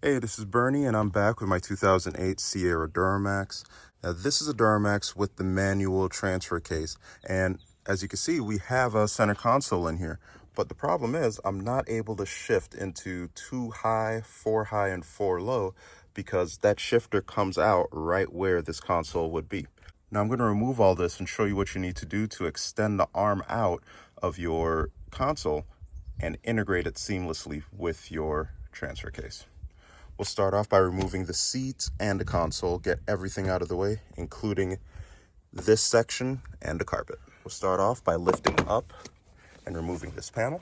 Hey, this is Bernie, and I'm back with my 2008 Sierra Duramax. Now, this is a Duramax with the manual transfer case, and as you can see, we have a center console in here. But the problem is, I'm not able to shift into 2 high, 4 high, and 4 low because that shifter comes out right where this console would be. Now, I'm going to remove all this and show you what you need to do to extend the arm out of your console and integrate it seamlessly with your transfer case. We'll start off by removing the seats and the console, get everything out of the way, including this section and the carpet. We'll start off by lifting up and removing this panel.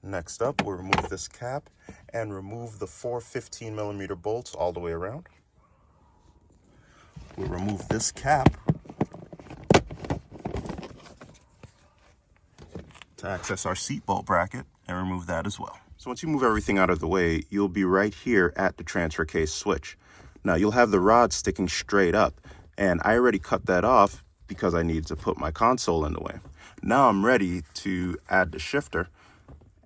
Next up, we'll remove this cap and remove the 4 15mm bolts all the way around. We'll remove this cap to access our seat bolt bracket and remove that as well. So once you move everything out of the way, you'll be right here at the transfer case switch. Now you'll have the rod sticking straight up, and I already cut that off because I needed to put my console in the way. Now I'm ready to add the shifter,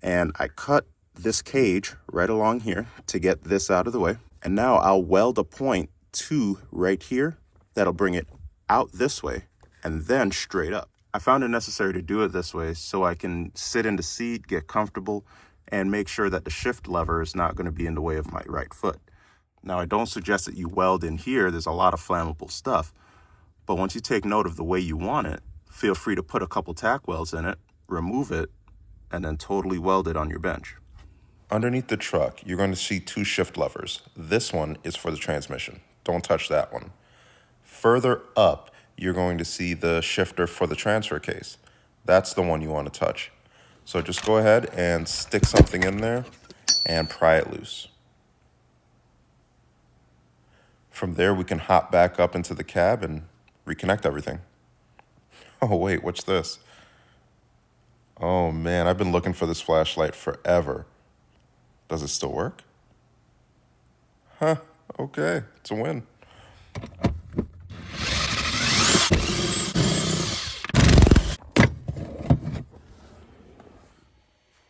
and I cut this cage right along here to get this out of the way. And now I'll weld a point to right here that'll bring it out this way and then straight up. I found it necessary to do it this way so I can sit in the seat, get comfortable, and make sure that the shift lever is not going to be in the way of my right foot. Now, I don't suggest that you weld in here. There's a lot of flammable stuff. But once you take note of the way you want it, feel free to put a couple tack welds in it, remove it, and then totally weld it on your bench. Underneath the truck, you're going to see 2 shift levers. This one is for the transmission. Don't touch that one. Further up, you're going to see the shifter for the transfer case. That's the one you want to touch. So just go ahead and stick something in there and pry it loose. From there, we can hop back up into the cab and reconnect everything. Oh wait, what's this? Oh man, I've been looking for this flashlight forever. Does it still work? Huh, okay, it's a win.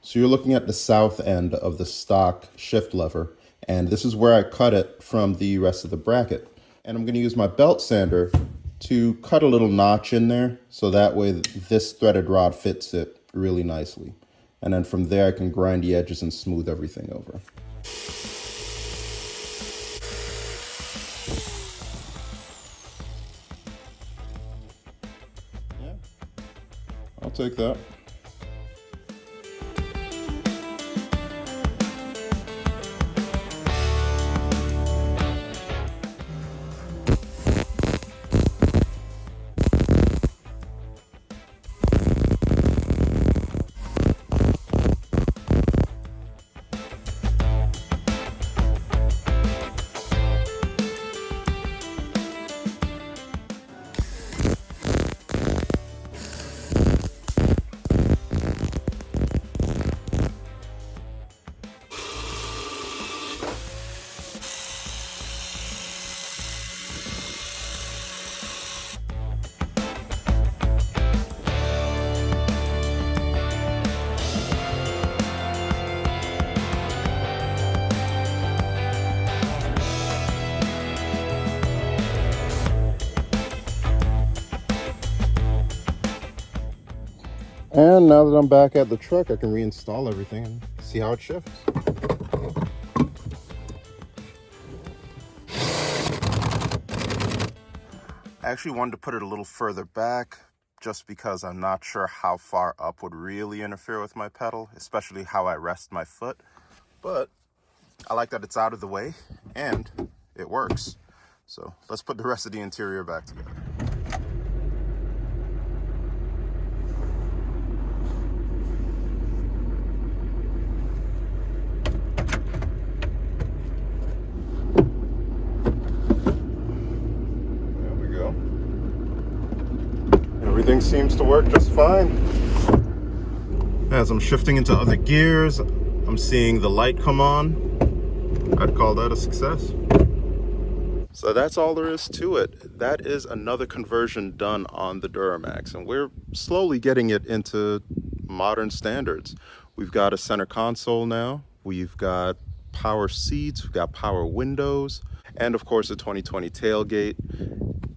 So you're looking at the south end of the stock shift lever, and this is where I cut it from the rest of the bracket. And I'm going to use my belt sander to cut a little notch in there so that way this threaded rod fits it really nicely. And then from there I can grind the edges and smooth everything over. Yeah, I'll take that. And now that I'm back at the truck, I can reinstall everything and see how it shifts. I actually wanted to put it a little further back just because I'm not sure how far up would really interfere with my pedal, especially how I rest my foot. But I like that it's out of the way and it works. So let's put the rest of the interior back together. Everything seems to work just fine. As I'm shifting into other gears, I'm seeing the light come on. I'd call that a success. So that's all there is to it. That is another conversion done on the Duramax, and we're slowly getting it into modern standards. We've got a center console now, we've got power seats, we've got power windows, and of course a 2020 tailgate.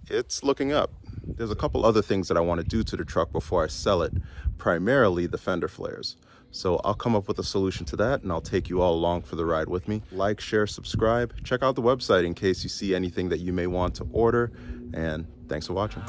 It's looking up. There's a couple other things that I want to do to the truck before I sell it, primarily the fender flares. So I'll come up with a solution to that, and I'll take you all along for the ride with me. Like, share, subscribe. Check out the website in case you see anything that you may want to order. And thanks for watching.